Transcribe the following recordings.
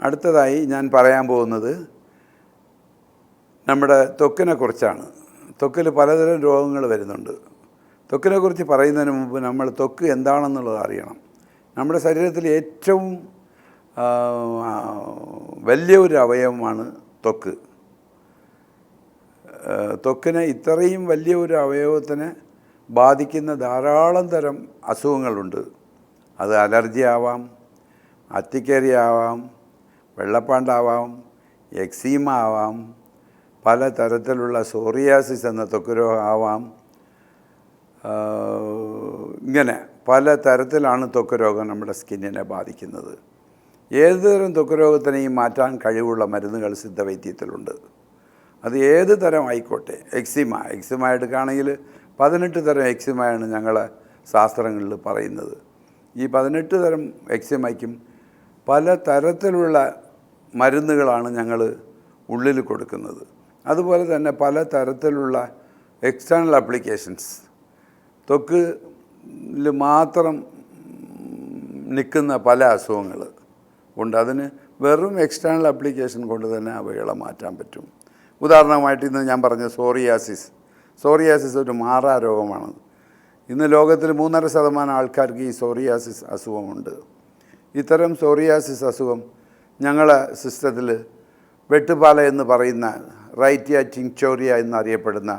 അടുത്തതായി ഞാൻ പറയാൻ പോകുന്നത് നമ്മുടെ ത്വക്കിനെക്കുറിച്ചാണ്. ത്വക്കിൽ പലതരം രോഗങ്ങൾ വരുന്നുണ്ട്. ത്വക്കിനെക്കുറിച്ച് പറയുന്നതിന് മുമ്പ് നമ്മൾ ത്വക്ക് എന്താണെന്നുള്ളത് അറിയണം. നമ്മുടെ ശരീരത്തിൽ ഏറ്റവും വലിയ ഒരു അവയവമാണ് ത്വക്ക്. ത്വക്കിനെ ഇത്രയും വലിയ ഒരു അവയവത്തിനെ ബാധിക്കുന്ന ധാരാളം തരം അസുഖങ്ങളുണ്ട്. അത് അലർജി ആവാം, അത്തിക്കേരി ആവാം, വെള്ളപ്പാണ്ടാവാം, എക്സീമ ആവാം, പല തരത്തിലുള്ള സോറിയാസിസ് എന്ന ത്വക്ക് രോഗം ആവാം. ഇങ്ങനെ പല തരത്തിലാണ് ത്വക്ക് രോഗം നമ്മുടെ സ്കിന്നിനെ ബാധിക്കുന്നത്. ഏതുതരം ത്വക്ക് രോഗത്തിനെയും മാറ്റാൻ കഴിവുള്ള മരുന്നുകൾ സിദ്ധവൈദ്യത്തിലുണ്ട്. അത് ഏത് തരം ആയിക്കോട്ടെ. എക്സിമ എടുക്കുകയാണെങ്കിൽ 18 തരം എക്സിമയാണ് ഞങ്ങളെ ശാസ്ത്രങ്ങളിൽ പറയുന്നത്. ഈ 18 തരം എക്സിമയ്ക്കും പല തരത്തിലുള്ള മരുന്നുകളാണ് ഞങ്ങൾ ഉള്ളിൽ കൊടുക്കുന്നത്. അതുപോലെ തന്നെ പല തരത്തിലുള്ള എക്സ്റ്റേണൽ ആപ്ലിക്കേഷൻസ്, ത്വക്കിൽ മാത്രം നിൽക്കുന്ന പല അസുഖങ്ങൾ ഉണ്ട്. അതിന് വെറും എക്സ്റ്റേണൽ ആപ്ലിക്കേഷൻ കൊണ്ട് തന്നെ അവകളെ മാറ്റാൻ പറ്റും. ഉദാഹരണമായിട്ട് ഇന്ന് ഞാൻ പറഞ്ഞ സോറിയാസിസ് ഒരു മാറാ രോഗമാണ്. ഇന്ന് ലോകത്തിൽ 3.5% ആൾക്കാർക്ക് ഈ സോറിയാസിസ് അസുഖമുണ്ട്. ഇത്തരം സോറിയാസിസ് അസുഖം ഞങ്ങളെ സിസ്റ്റത്തിൽ വെട്ടുപാല എന്ന് പറയുന്ന റൈറ്റിയ ടിങ്ചോറിയ എന്നറിയപ്പെടുന്ന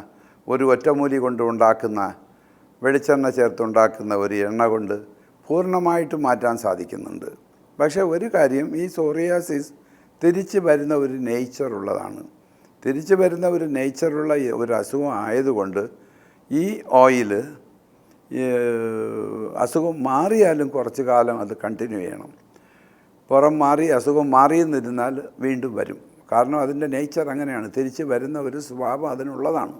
ഒരു ഒറ്റമൂലി കൊണ്ട് ഉണ്ടാക്കുന്ന, വെളിച്ചെണ്ണ ചേർത്തുണ്ടാക്കുന്ന ഒരു എണ്ണ കൊണ്ട് പൂർണ്ണമായിട്ട് മാറ്റാൻ സാധിക്കുന്നുണ്ട്. പക്ഷേ ഒരു കാര്യം, ഈ സോറിയാസിസ് തിരിച്ചു വരുന്ന ഒരു നേച്ചറുള്ളതാണ്. തിരിച്ചു വരുന്ന ഒരു നേച്ചറുള്ള ഒരു അസുഖം ആയതുകൊണ്ട് ഈ ഓയിൽ അസുഖം മാറിയാലും കുറച്ച് കാലം അത് കണ്ടിന്യൂ ചെയ്യണം. പുറം മാറി അസുഖം മാറിയെന്നിരുന്നാൽ വീണ്ടും വരും. കാരണം അതിൻ്റെ നേച്ചർ അങ്ങനെയാണ്. തിരിച്ച് വരുന്ന ഒരു സ്വഭാവം അതിനുള്ളതാണ്.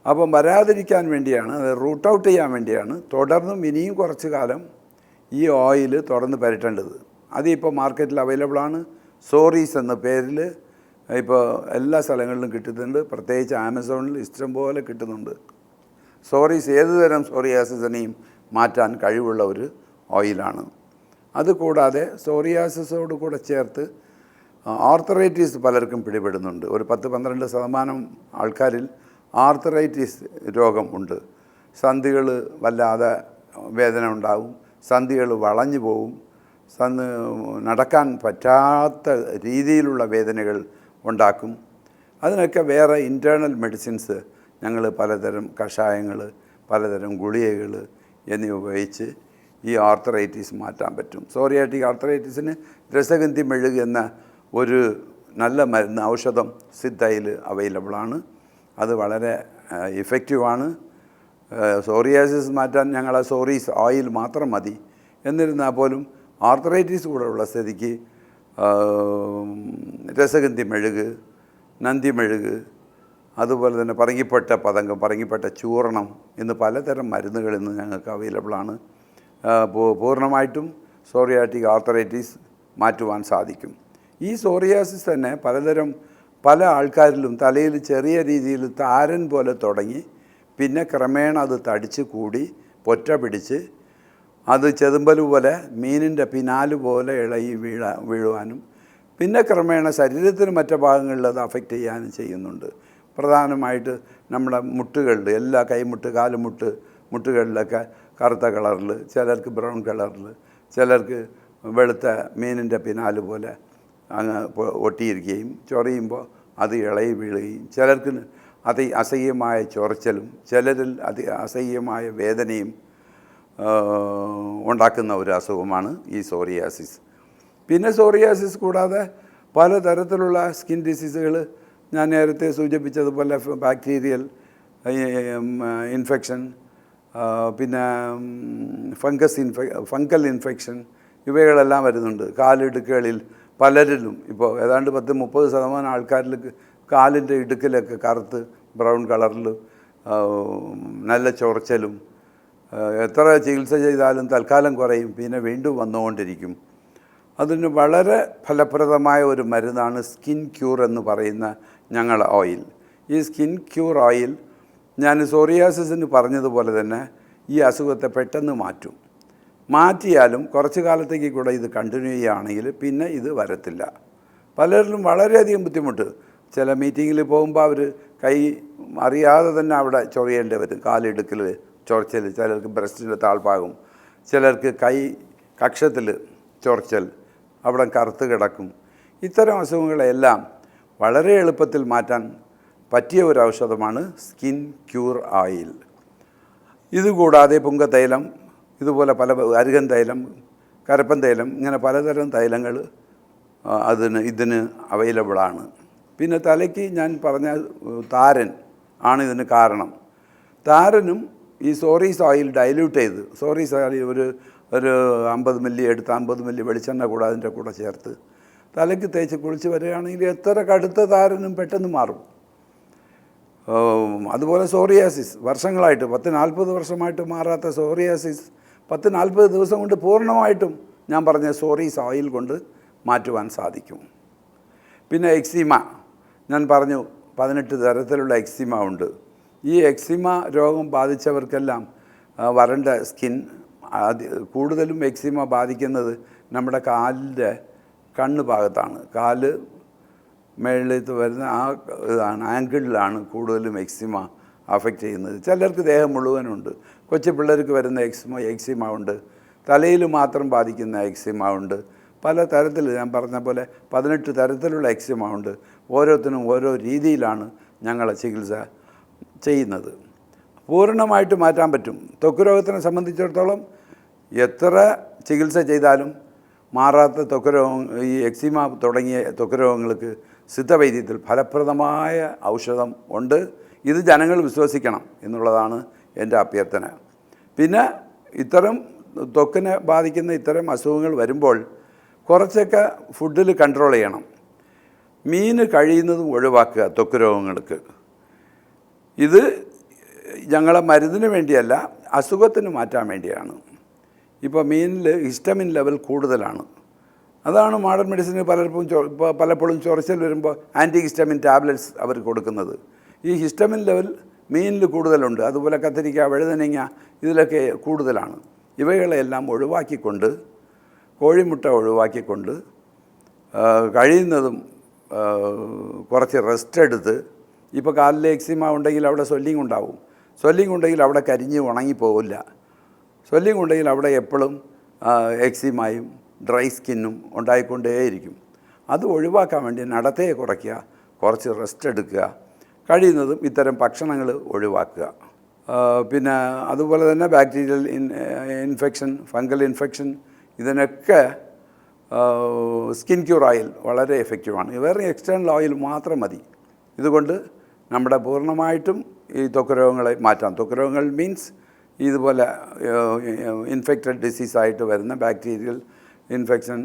അപ്പം വരാതിരിക്കാൻ വേണ്ടിയാണ്, അത് റൂട്ട് ഔട്ട് ചെയ്യാൻ വേണ്ടിയാണ് തുടർന്നും ഇനിയും കുറച്ച് കാലം ഈ ഓയിൽ തുറന്ന് പരട്ടേണ്ടത്. അതിപ്പോൾ മാർക്കറ്റിൽ അവൈലബിളാണ്. സോറീസ് എന്ന പേരിൽ ഇപ്പോൾ എല്ലാ സ്ഥലങ്ങളിലും കിട്ടുന്നുണ്ട്. പ്രത്യേകിച്ച് ആമസോണിൽ ഇഷ്ടംപോലെ കിട്ടുന്നുണ്ട്. സോറീസ് ഏതുതരം സോറിയാസിസിനെയും മാറ്റാൻ കഴിവുള്ള ഒരു ഓയിലാണ്. അതുകൂടാതെ സോറിയാസിസോട് കൂടെ ചേർത്ത് ആർത്തറൈറ്റിസ് പലർക്കും പിടിപെടുന്നുണ്ട്. ഒരു 10-12% ആൾക്കാരിൽ ആർത്തറൈറ്റിസ് രോഗം ഉണ്ട്. സന്ധികൾ വല്ലാതെ വേദന ഉണ്ടാവും, സന്ധികൾ വളഞ്ഞു പോവും, നടക്കാൻ പറ്റാത്ത രീതിയിലുള്ള വേദനകൾ ഉണ്ടാക്കും. അതിനൊക്കെ വേറെ ഇൻറ്റേർണൽ മെഡിസിൻസ് ഞങ്ങൾ പലതരം കഷായങ്ങൾ, പലതരം ഗുളികകൾ എന്നിവ ഉപയോഗിച്ച് ഈ ആർത്തറൈറ്റിസ് മാറ്റാൻ പറ്റും. സോറിയാറ്റിക് ആർത്തറൈറ്റിസിന് രസഗന്ധി മെഴുക് എന്ന ഒരു നല്ല മരുന്ന്, ഔഷധം സിദ്ധയിൽ അവൈലബിളാണ്. അത് വളരെ ഇഫക്റ്റീവാണ്. സോറിയാസിസ് മാറ്റാൻ ഞങ്ങളെ സോറീസ് ഓയിൽ മാത്രം മതി. എന്നിരുന്നാൽ പോലും ആർത്തറൈറ്റിസ് കൂടെ ഉള്ള സ്ഥിതിക്ക് രസഗന്ധി മെഴുക്, നന്ദി മെഴുക്, അതുപോലെ തന്നെ പറങ്കിപ്പെട്ട പതങ്കം, പറങ്കിപ്പെട്ട ചൂർണം എന്ന് പലതരം മരുന്നുകൾ ഇന്ന് ഞങ്ങൾക്ക് അവൈലബിളാണ്. പൂർണ്ണമായിട്ടും സോറിയാറ്റിക് ആർത്തറൈറ്റിസ് മാറ്റുവാൻ സാധിക്കും. ഈ സോറിയാസിസ് തന്നെ പല ആൾക്കാരിലും തലയിൽ ചെറിയ രീതിയിൽ താരൻ പോലെ തുടങ്ങി, പിന്നെ ക്രമേണ അത് തടിച്ച് കൂടി പൊറ്റ പിടിച്ച് അത് ചെതുമ്പൽ പോലെ, മീനിൻ്റെ പിനാല് പോലെ ഇളകി വീഴുവാനും പിന്നെ ക്രമേണ ശരീരത്തിന് മറ്റു ഭാഗങ്ങളിൽ അത് അഫക്റ്റ് ചെയ്യാനും ചെയ്യുന്നുണ്ട്. പ്രധാനമായിട്ട് നമ്മുടെ മുട്ടുകളിൽ, എല്ലാ കൈമുട്ട്, കാലുമുട്ട്, മുട്ടുകളിലൊക്കെ കറുത്ത കളറിൽ, ചിലർക്ക് ബ്രൗൺ കളറിൽ, ചിലർക്ക് വെളുത്ത മീനിൻ്റെ പിനാല് പോലെ അങ്ങ് ഒട്ടിയിരിക്കുകയും ചൊറിയുമ്പോൾ അത് ഇളകി വീഴുകയും, ചിലർക്ക് അസഹ്യമായ ചൊറിച്ചലും, ചിലരിൽ അസഹ്യമായ വേദനയും ഉണ്ടാക്കുന്ന ഒരു അസുഖമാണ് ഈ സോറിയാസിസ്. പിന്നെ സോറിയാസിസ് കൂടാതെ പലതരത്തിലുള്ള സ്കിൻ ഡിസീസുകൾ ഞാൻ നേരത്തെ സൂചിപ്പിച്ചതുപോലെ ബാക്ടീരിയൽ ഇൻഫെക്ഷൻ, പിന്നെ ഫംഗൽ ഇൻഫെക്ഷൻ, ഇവകളെല്ലാം വരുന്നുണ്ട്. കാലിടുക്കുകളിൽ പലരിലും ഇപ്പോൾ ഏതാണ്ട് 10-30% ആൾക്കാരിൽ കാലിൻ്റെ ഇടുക്കിലൊക്കെ കറുത്ത് ബ്രൗൺ കളറിൽ നല്ല ചൊറിച്ചലും, എത്ര ചികിത്സ ചെയ്താലും തൽക്കാലം കുറയും, പിന്നെ വീണ്ടും വന്നുകൊണ്ടിരിക്കും. അതിന് വളരെ ഫലപ്രദമായ ഒരു മരുന്നാണ് സ്കിൻ ക്യൂർ എന്ന് പറയുന്ന ഞങ്ങളുടെ ഓയിൽ. ഈ സ്കിൻ ക്യൂർ ഓയിൽ ഞാൻ സോറിയാസിസിന് പറഞ്ഞതുപോലെ തന്നെ ഈ അസുഖത്തെ പെട്ടെന്ന് മാറ്റും. മാറ്റിയാലും കുറച്ച് കാലത്തേക്ക് കൂടെ ഇത് കണ്ടിന്യൂ ചെയ്യുകയാണെങ്കിൽ പിന്നെ ഇത് വരത്തില്ല. പലരിലും വളരെയധികം ബുദ്ധിമുട്ട്. ചില മീറ്റിങ്ങിൽ പോകുമ്പോൾ അവർ കൈ അറിയാതെ തന്നെ അവിടെ ചൊറിയേണ്ടി വരും. കാലിടുക്കിൽ ചൊറിച്ചൽ, ചിലർക്ക് ബ്രസ്റ്റിൻ്റെ താഴ്ഭാഗം, ചിലർക്ക് കൈ കക്ഷത്തിൽ ചൊറിച്ചൽ, അവിടെ കറുത്ത് കിടക്കും. ഇത്തരം അസുഖങ്ങളെല്ലാം വളരെ എളുപ്പത്തിൽ മാറ്റാൻ പറ്റിയ ഒരു ഔഷധമാണ് സ്കിൻ ക്യൂർ ഓയിൽ. ഇതുകൂടാതെ പുങ്കത്തൈലം, ഇതുപോലെ പല അരുകൻ തൈലം, കരപ്പൻ തൈലം, ഇങ്ങനെ പലതരം തൈലങ്ങൾ ഇതിന് അവൈലബിളാണ്. പിന്നെ തലയ്ക്ക് ഞാൻ പറഞ്ഞ താരൻ ആണ് ഇതിന് കാരണം. താരനും ഈ സോറീസ് ഓയിൽ ഡൈല്യൂട്ട് ചെയ്ത്, സോറീസ് ഓയിൽ ഒരു 50 മില്ലി എടുത്ത് 50 മില്ലി വെളിച്ചെണ്ണ കൂടെ അതിൻ്റെ കൂടെ ചേർത്ത് തലയ്ക്ക് തേച്ച് കുളിച്ച് വരികയാണെങ്കിൽ എത്ര കടുത്ത താരനും പെട്ടെന്ന് മാറും. അതുപോലെ സോറിയാസിസ്, വർഷങ്ങളായിട്ട് 10-40 വർഷമായിട്ട് മാറാത്ത സോറിയാസിസ് 10-40 ദിവസം കൊണ്ട് പൂർണ്ണമായിട്ടും ഞാൻ പറഞ്ഞ സോറീസ് ഓയിൽ കൊണ്ട് മാറ്റുവാൻ സാധിക്കും. പിന്നെ എക്സിമ, ഞാൻ പറഞ്ഞു 18 തരത്തിലുള്ള എക്സിമ ഉണ്ട്. ഈ എക്സിമ രോഗം ബാധിച്ചവർക്കെല്ലാം വരണ്ട സ്കിൻ, കൂടുതലും എക്സിമ ബാധിക്കുന്നത് നമ്മുടെ കാലിൻ്റെ കണ്ണ് ഭാഗത്താണ്. കാല് മേളിലേക്ക് വരുന്ന ആ ഇതാണ്, ആംഗിളിലാണ് കൂടുതലും എക്സിമ അഫക്റ്റ് ചെയ്യുന്നത്. ചിലർക്ക് ദേഹം മുഴുവനുണ്ട്. കൊച്ചു പിള്ളേർക്ക് വരുന്ന എക്സിമ ഉണ്ട്. തലയിൽ മാത്രം ബാധിക്കുന്ന എക്സിമ ഉണ്ട്. പല തരത്തിൽ, ഞാൻ പറഞ്ഞ പോലെ 18 തരത്തിലുള്ള എക്സിമ ഉണ്ട്. ഓരോരുത്തരും ഓരോ രീതിയിലാണ് ഞങ്ങൾ ചികിത്സ ചെയ്യുന്നത്. പൂർണ്ണമായിട്ട് മാറ്റാൻ പറ്റും. ത്വക്ക് രോഗത്തിനെ സംബന്ധിച്ചിടത്തോളം എത്ര ചികിത്സ ചെയ്താലും മാറാത്ത ത്വക്ക് രോഗം, ഈ എക്സിമ തുടങ്ങിയ ത്വക്ക് രോഗങ്ങൾക്ക് സിദ്ധവൈദ്യത്തിൽ ഫലപ്രദമായ ഔഷധം ഉണ്ട്. ഇത് ജനങ്ങൾ വിശ്വസിക്കണം എന്നുള്ളതാണ് എൻ്റെ അഭ്യർത്ഥന. പിന്നെ ഇത്തരം ത്വക്കിനെ ബാധിക്കുന്ന ഇത്തരം അസുഖങ്ങൾ വരുമ്പോൾ കുറച്ചൊക്കെ ഫുഡിൽ കൺട്രോൾ ചെയ്യണം. മീൻ കഴിയുന്നതും ഒഴിവാക്കുക ത്വക്ക് രോഗങ്ങൾക്ക്. ഇത് ഞങ്ങളെ മരുന്നിന് വേണ്ടിയല്ല, അസുഖത്തിന് മാറ്റാൻ വേണ്ടിയാണ്. ഇപ്പോൾ മീനിൽ ഹിസ്റ്റമിൻ ലെവൽ കൂടുതലാണ്. അതാണ് മോഡേൺ മെഡിസിന് പലപ്പോഴും ചൊറിച്ചൽ വരുമ്പോൾ ആൻറ്റി ഹിസ്റ്റമിൻ ടാബ്ലറ്റ്സ് അവർ കൊടുക്കുന്നത്. ഈ ഹിസ്റ്റമിൻ ലെവൽ മീനിൽ കൂടുതലുണ്ട്. അതുപോലെ കത്തിരിക്ക, വഴുതനങ്ങ ഇതിലൊക്കെ കൂടുതലാണ്. ഇവകളെല്ലാം ഒഴിവാക്കിക്കൊണ്ട്, കോഴിമുട്ട ഒഴിവാക്കിക്കൊണ്ട്, കഴിയുന്നതും കുറച്ച് റെസ്റ്റ് എടുത്ത്, ഇപ്പോൾ കാലിൽ എക്സിമ ഉണ്ടെങ്കിൽ അവിടെ സ്വെല്ലിംഗ് ഉണ്ടാവും. സ്വെല്ലിംഗ് ഉണ്ടെങ്കിൽ അവിടെ കരിഞ്ഞ് ഉണങ്ങിപ്പോവില്ല. സ്വെല്ലിംഗ് ഉണ്ടെങ്കിൽ അവിടെ എപ്പോഴും എക്സിമയും ഡ്രൈ സ്കിന്നും ഉണ്ടായിക്കൊണ്ടേയിരിക്കും. അത് ഒഴിവാക്കാൻ വേണ്ടി നടത്തയെ കുറയ്ക്കുക, കുറച്ച് റെസ്റ്റ് എടുക്കുക, കഴിയുന്നതും ഇത്തരം ഭക്ഷണങ്ങൾ ഒഴിവാക്കുക. പിന്നെ അതുപോലെ തന്നെ ബാക്ടീരിയൽ ഇൻഫെക്ഷൻ, ഫംഗൽ ഇൻഫെക്ഷൻ, ഇതിനൊക്കെ സ്കിൻ ക്യൂർ ഓയിൽ വളരെ എഫക്റ്റീവാണ്. വേറെ എക്സ്റ്റേണൽ ഓയിൽ മാത്രം മതി. ഇതുകൊണ്ട് നമ്മുടെ പൂർണ്ണമായിട്ടും ഈ ത്വക്ക് രോഗങ്ങളെ മാറ്റാം. ത്വക്ക് രോഗങ്ങൾ മീൻസ് ഇതുപോലെ ഇൻഫെക്റ്റഡ് ഡിസീസായിട്ട് വരുന്ന ബാക്ടീരിയൽ ഇൻഫെക്ഷൻ,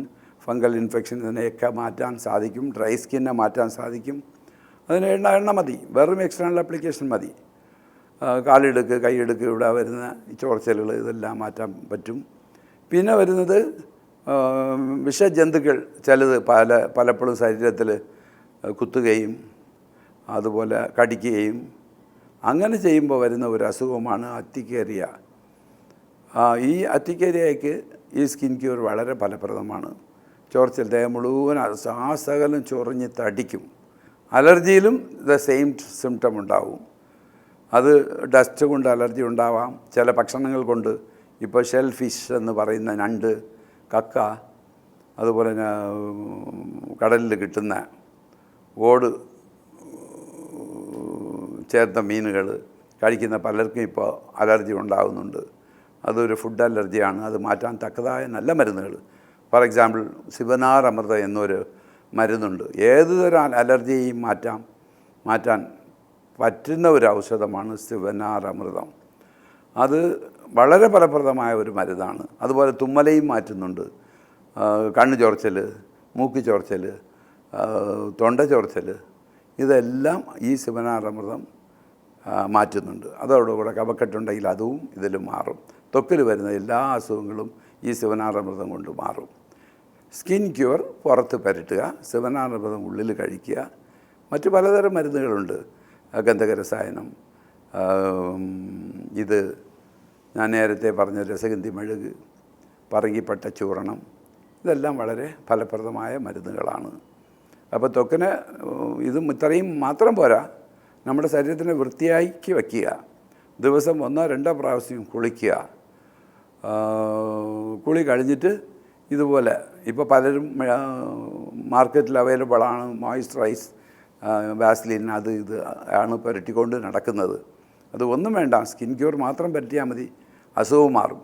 ഫംഗൽ ഇൻഫെക്ഷൻ, ഇതിനെയൊക്കെ മാറ്റാൻ സാധിക്കും. ഡ്രൈ സ്കിന്നെ മാറ്റാൻ സാധിക്കും. അതിന് എണ്ണ മതി, വെറും എക്സ്റ്റേണൽ ആപ്ലിക്കേഷൻ മതി. കാലെടുക്ക്, കൈയെടുക്ക്, ഇവിടെ വരുന്ന ചോർച്ചലുകൾ ഇതെല്ലാം മാറ്റാൻ പറ്റും. പിന്നെ വരുന്നത് വിഷജന്തുക്കൾ ചിലത് പലപ്പോഴും ശരീരത്തിൽ കുത്തുകയും അതുപോലെ കടിക്കുകയും അങ്ങനെ ചെയ്യുമ്പോൾ വരുന്ന ഒരു അസുഖമാണ് അത്തിക്കേരിയ. ഈ അത്തിക്കേരിയയ്ക്ക് ഈ സ്കിൻ ക്യൂർ വളരെ ഫലപ്രദമാണ്. ചോർച്ചൽ, ദേഹം മുഴുവൻ സകലം ചൊറിഞ്ഞ് തടിക്കും. അലർജിയിലും ദ സെയിം സിംറ്റം ഉണ്ടാവും. അത് ഡസ്റ്റ് കൊണ്ട് അലർജി ഉണ്ടാവാം, ചില ഭക്ഷണങ്ങൾ കൊണ്ട്. ഇപ്പോൾ ഷെൽ ഫിഷ് എന്ന് പറയുന്ന ഞണ്ട്, കക്ക, അതുപോലെ തന്നെ കടലിൽ കിട്ടുന്ന ഓട് ചേർത്ത മീനുകൾ കഴിക്കുന്ന പലർക്കും ഇപ്പോൾ അലർജി ഉണ്ടാകുന്നുണ്ട്. അതൊരു ഫുഡ് അലർജിയാണ്. അത് മാറ്റാൻ തക്കതായ നല്ല മരുന്നുകൾ, ഫോർ എക്സാമ്പിൾ ശിവനാർ അമൃത എന്നൊരു മരുന്നുണ്ട്. ഏതുതരം അലർജിയെയും മാറ്റാൻ പറ്റുന്ന ഒരു ഔഷധമാണ് ശിവനാർ അമൃതം. അത് വളരെ ഫലപ്രദമായ ഒരു മരുന്നാണ്. അതുപോലെ തുമ്മലയും മാറ്റുന്നുണ്ട്. കണ്ണ് ചോർച്ചൽ, മൂക്ക് ചോർച്ചൽ, തൊണ്ട ചോർച്ചൽ, ഇതെല്ലാം ഈ ശിവനാർ അമൃതം മാറ്റുന്നുണ്ട്. അതോടുകൂടെ കഫക്കെട്ടുണ്ടെങ്കിൽ അതും ഇതിൽ മാറും. ത്വക്കിൽ വരുന്ന എല്ലാ അസുഖങ്ങളും ഈ ശിവനാർ അമൃതം കൊണ്ട് മാറും. സ്കിൻ ക്യൂർ പുറത്ത് പുരട്ടുക, ശിവനാർ അമൃതം ഉള്ളിൽ കഴിക്കുക. മറ്റ് പലതരം മരുന്നുകളുണ്ട്, ഗന്ധകരസായനം, ഇത് ഞാൻ നേരത്തെ പറഞ്ഞ രസഗന്ധി മെഴുക്, പറങ്കിപ്പട്ട ചൂർണം, ഇതെല്ലാം വളരെ ഫലപ്രദമായ മരുന്നുകളാണ്. അപ്പോൾ ത്വക്കിന് ഇതും ഇത്രയും മാത്രം പോരാ, നമ്മുടെ ശരീരത്തിനെ വൃത്തിയാക്കി വയ്ക്കുക, ദിവസം 1-2 പ്രാവശ്യം കുളിക്കുക. കുളി കഴിഞ്ഞിട്ട് ഇതുപോലെ ഇപ്പോൾ പലരും മാർക്കറ്റിൽ അവൈലബിളാണ് മോയ്സ്ചറൈസ്, വാസ്ലിൻ, അത് ഇത് ആണ് പുരട്ടിക്കൊണ്ട് നടക്കുന്നത്. അത് ഒന്നും വേണ്ട, സ്കിൻ ക്യൂർ മാത്രം പറ്റിയാൽ മതി, അസുഖം മാറും.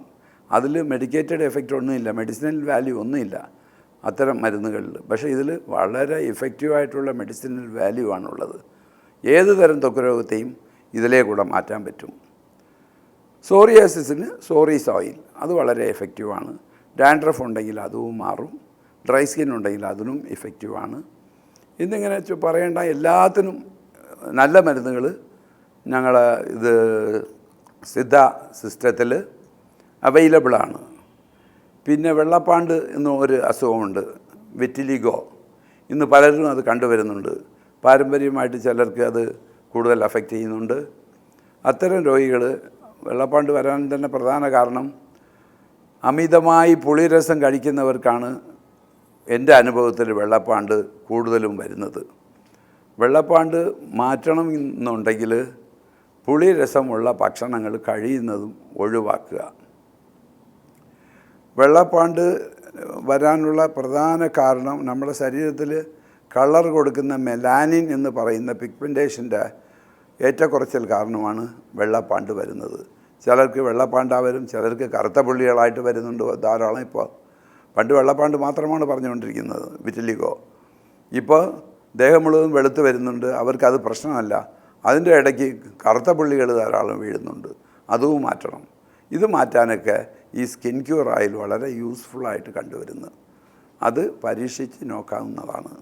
അതിൽ മെഡിക്കേറ്റഡ് എഫക്റ്റ് ഒന്നുമില്ല, മെഡിസിനൽ വാല്യൂ ഒന്നുമില്ല അത്തരം മരുന്നുകളിൽ. പക്ഷേ ഇതിൽ വളരെ ഇഫക്റ്റീവായിട്ടുള്ള മെഡിസിനൽ വാല്യൂ ആണുള്ളത്. ഏത് തരം ത്വക്ക് രോഗത്തെയും ഇതിലേ കൂടെ മാറ്റാൻ പറ്റും. സോറിയാസിസിന് സോറീസ് ഓയിൽ, അത് വളരെ എഫക്റ്റീവാണ്. ഡാൻഡ്രഫ് ഉണ്ടെങ്കിൽ അതും മാറും. ഡ്രൈ സ്കിൻ ഉണ്ടെങ്കിൽ അതിനും ഇഫക്റ്റീവാണ്. ഇന്നിങ്ങനെ പറയേണ്ട എല്ലാത്തിനും നല്ല മരുന്നുകൾ ഞങ്ങൾ ഇത് സിദ്ധ സിസ്റ്റത്തിൽ അവൈലബിളാണ്. പിന്നെ വെള്ളപ്പാണ്ട് എന്ന ഒരു അസുഖമുണ്ട്, വിറ്റിലിഗോ. ഇന്ന് പലരും അത് കണ്ടുവരുന്നുണ്ട്. പാരമ്പര്യമായിട്ട് ചിലർക്ക് അത് കൂടുതൽ അഫക്റ്റ് ചെയ്യുന്നുണ്ട്. അത്തരം രോഗികൾ, വെള്ളപ്പാണ്ട് വരാൻ തന്നെ പ്രധാന കാരണം അമിതമായി പുളിരസം കഴിക്കുന്നവർക്കാണ് എൻ്റെ അനുഭവത്തിൽ വെള്ളപ്പാണ്ട് കൂടുതലും വരുന്നത്. വെള്ളപ്പാണ്ട് മാറ്റണം എന്നുണ്ടെങ്കിൽ പുളിരസമുള്ള ഭക്ഷണങ്ങൾ കഴിയുന്നതും ഒഴിവാക്കുക. വെള്ളപ്പാണ്ട് വരാനുള്ള പ്രധാന കാരണം നമ്മുടെ ശരീരത്തിൽ കളർ കൊടുക്കുന്ന മെലാനിൻ എന്ന് പറയുന്ന പിഗ്മെൻറ്റേഷൻ്റെ ഏറ്റക്കുറച്ചിൽ കാരണമാണ് വെള്ളപ്പാണ്ട് വരുന്നത്. ചിലർക്ക് വെള്ളപ്പാണ്ടാ വരും, ചിലർക്ക് കറുത്ത പുള്ളികളായിട്ട് വരുന്നുണ്ട് ധാരാളം. ഇപ്പോൾ പണ്ട് വെള്ളപ്പാണ്ട് മാത്രമാണ് പറഞ്ഞുകൊണ്ടിരിക്കുന്നത്, വിറ്റിലിഗോ. ഇപ്പോൾ ദേഹം മുഴുവൻ വെളുത്ത് വരുന്നുണ്ട്, അവർക്കത് പ്രശ്നമല്ല. അതിൻ്റെ ഇടയ്ക്ക് കറുത്ത പുള്ളികൾ ധാരാളം വീഴുന്നുണ്ട്, അതും മാറ്റണം. ഇത് മാറ്റാനൊക്കെ ഈ സ്കിൻ ക്യൂർ ഓയിൽ വളരെ യൂസ്ഫുള്ളായിട്ട് കണ്ടുവരുന്നു. അത് പരീക്ഷിച്ച് നോക്കാവുന്നതാണ്.